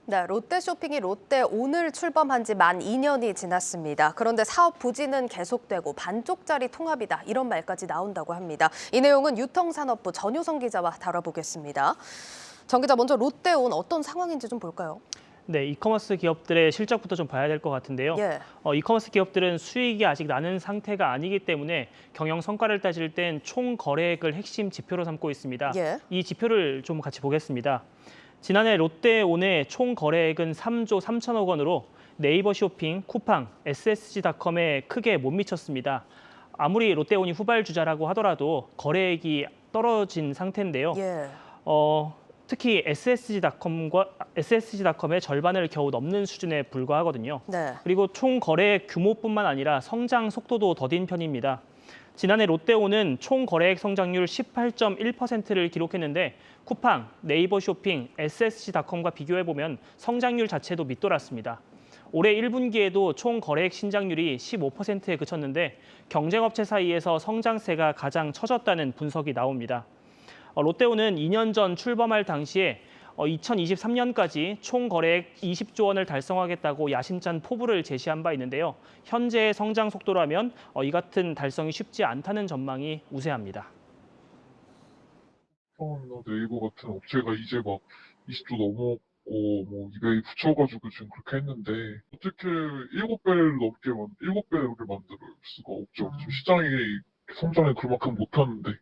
네, 롯데쇼핑이 롯데온을 출범한 지 만 2년이 지났습니다. 그런데 사업 부진은 계속되고 반쪽짜리 통합이다, 이런 말까지 나온다고 합니다. 이 내용은 유통산업부 전효성 기자와 다뤄보겠습니다. 정 기자, 먼저 롯데온 어떤 상황인지 좀 볼까요? 네, 이커머스 기업들의 실적부터 좀 봐야 될 것 같은데요. 예. 이커머스 기업들은 수익이 아직 나는 상태가 아니기 때문에 경영 성과를 따질 땐 총 거래액을 핵심 지표로 삼고 있습니다. 예. 이 지표를 좀 같이 보겠습니다. 지난해 롯데온의 총 거래액은 3조 3천억 원으로 네이버 쇼핑, 쿠팡, SSG닷컴에 크게 못 미쳤습니다. 아무리 롯데온이 후발주자라고 하더라도 거래액이 떨어진 상태인데요. 예. 특히 SSG닷컴의 절반을 겨우 넘는 수준에 불과하거든요. 네. 그리고 총 거래액 규모뿐만 아니라 성장 속도도 더딘 편입니다. 지난해 롯데온은 총 거래액 성장률 18.1%를 기록했는데 쿠팡, 네이버 쇼핑, SSG닷컴과 비교해보면 성장률 자체도 밑돌았습니다. 올해 1분기에도 총 거래액 신장률이 15%에 그쳤는데 경쟁업체 사이에서 성장세가 가장 처졌다는 분석이 나옵니다. 롯데온은 2년 전 출범할 당시에 2023년까지 총 거래액 20조 원을 달성하겠다고 야심찬 포부를 제시한 바 있는데요. 현재의 성장 속도라면 이 같은 달성이 쉽지 않다는 전망이 우세합니다. 쿠팡이나 네이버 같은 업체가 이제 막 20조 넘었고 뭐 이베이 붙여가지고 지금 그렇게 했는데 어떻게 7배를 만들 수가 없죠. 지금 시장이 성장이 그만큼 못하는데.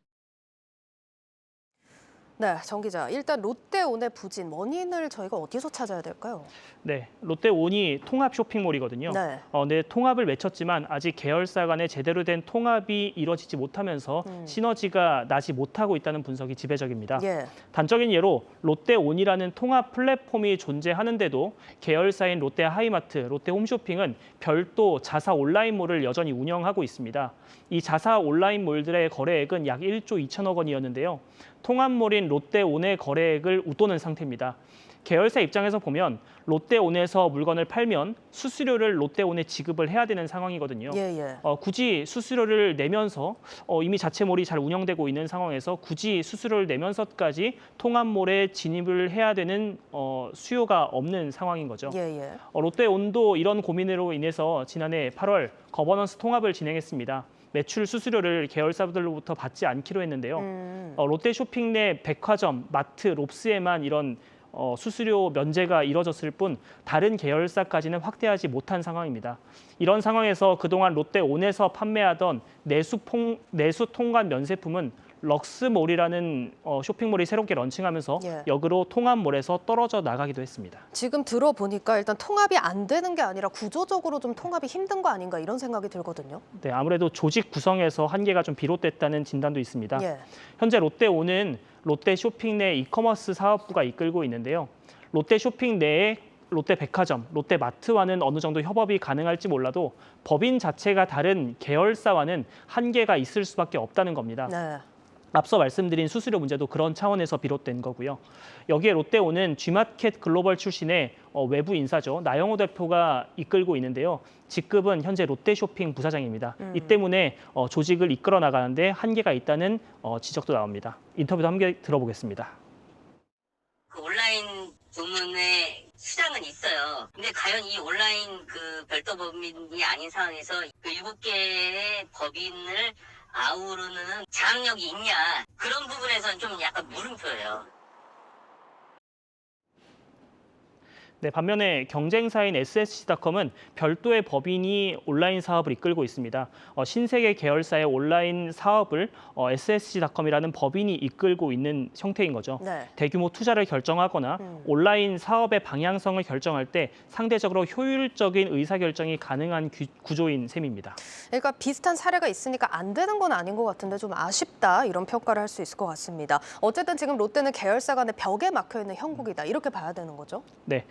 네, 정 기자. 일단 롯데온의 부진 원인을 저희가 어디서 찾아야 될까요? 네, 롯데온이 통합 쇼핑몰이거든요. 네. 네, 통합을 외쳤지만 아직 계열사 간에 제대로 된 통합이 이뤄지지 못하면서 시너지가 나지 못하고 있다는 분석이 지배적입니다. 예. 단적인 예로 롯데온이라는 통합 플랫폼이 존재하는데도 계열사인 롯데하이마트, 롯데홈쇼핑은 별도 자사 온라인몰을 여전히 운영하고 있습니다. 이 자사 온라인몰들의 거래액은 약 1조 2천억 원이었는데요. 통합몰인 롯데온의 거래액을 웃도는 상태입니다. 계열사 입장에서 보면 롯데온에서 물건을 팔면 수수료를 롯데온에 지급을 해야 되는 상황이거든요. 예. 굳이 수수료를 내면서 이미 자체몰이 잘 운영되고 있는 상황에서 굳이 수수료를 내면서까지 통합몰에 진입을 해야 되는 수요가 없는 상황인 거죠. 예. 롯데온도 이런 고민으로 인해서 지난해 8월 거버넌스 통합을 진행했습니다. 매출 수수료를 계열사들로부터 받지 않기로 했는데요. 롯데쇼핑 내 백화점, 마트, 롭스에만 이런 수수료 면제가 이뤄졌을 뿐 다른 계열사까지는 확대하지 못한 상황입니다. 이런 상황에서 그동안 롯데온에서 판매하던 내수 통관 면세품은 럭스몰이라는 쇼핑몰이 새롭게 런칭하면서 예. 역으로 통합몰에서 떨어져 나가기도 했습니다. 지금 들어보니까 일단 통합이 안 되는 게 아니라 구조적으로 좀 통합이 힘든 거 아닌가 이런 생각이 들거든요. 네, 아무래도 조직 구성에서 한계가 좀 비롯됐다는 진단도 있습니다. 예. 현재 롯데온은 롯데쇼핑 내 이커머스 사업부가 이끌고 있는데요. 롯데쇼핑 내에 롯데백화점, 롯데마트와는 어느 정도 협업이 가능할지 몰라도 법인 자체가 다른 계열사와는 한계가 있을 수밖에 없다는 겁니다. 네. 앞서 말씀드린 수수료 문제도 그런 차원에서 비롯된 거고요. 여기에 롯데온은 G마켓 글로벌 출신의 외부 인사죠. 나영호 대표가 이끌고 있는데요. 직급은 현재 롯데쇼핑 부사장입니다. 이 때문에 조직을 이끌어 나가는데 한계가 있다는 지적도 나옵니다. 인터뷰도 함께 들어보겠습니다. 그 온라인 부문에 시장은 있어요. 근데 과연 이 온라인 그 별도 법인이 아닌 상황에서 그 7개의 법인을 아우르는 장악력이 있냐, 그런 부분에서는 좀 약간 물음표예요. 네, 반면에 경쟁사인 SSG닷컴은 별도의 법인이 온라인 사업을 이끌고 있습니다. 신세계 계열사의 온라인 사업을 SSG닷컴이라는 법인이 이끌고 있는 형태인 거죠. 네. 대규모 투자를 결정하거나 온라인 사업의 방향성을 결정할 때 상대적으로 효율적인 의사결정이 가능한 구조인 셈입니다. 그러니까 비슷한 사례가 있으니까 안 되는 건 아닌 것 같은데 좀 아쉽다, 이런 평가를 할 수 있을 것 같습니다. 어쨌든 지금 롯데는 계열사 간의 벽에 막혀 있는 형국이다, 이렇게 봐야 되는 거죠? 네,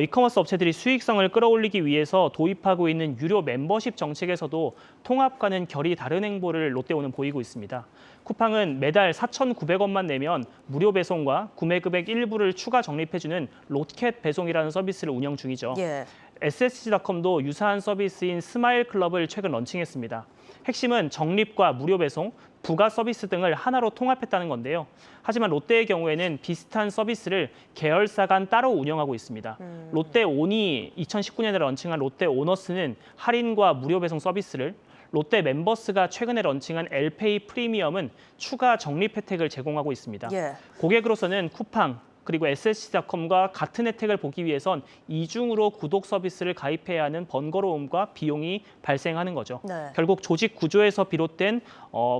이커머스 업체들이 수익성을 끌어올리기 위해서 도입하고 있는 유료 멤버십 정책에서도 통합과는 결이 다른 행보를 롯데온은 보이고 있습니다. 쿠팡은 매달 4,900원만 내면 무료 배송과 구매 금액 일부를 추가 적립해주는 로켓 배송이라는 서비스를 운영 중이죠. 예. SSC닷컴도 유사한 서비스인 스마일 클럽을 최근 런칭했습니다. 핵심은 적립과 무료 배송, 부가 서비스 등을 하나로 통합했다는 건데요. 하지만 롯데의 경우에는 비슷한 서비스를 계열사 간 따로 운영하고 있습니다. 롯데온이 2019년에 런칭한 롯데오너스는 할인과 무료 배송 서비스를, 롯데 멤버스가 최근에 런칭한 엘페이 프리미엄은 추가 적립 혜택을 제공하고 있습니다. 예. 고객으로서는 쿠팡, 그리고 SSC닷컴과 같은 혜택을 보기 위해선 이중으로 구독 서비스를 가입해야 하는 번거로움과 비용이 발생하는 거죠. 네. 결국 조직 구조에서 비롯된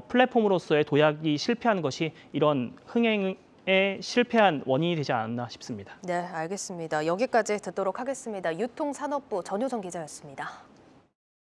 플랫폼으로서의 도약이 실패한 것이 이런 흥행에 실패한 원인이 되지 않았나 싶습니다. 네, 알겠습니다. 여기까지 듣도록 하겠습니다. 유통산업부 전효정 기자였습니다.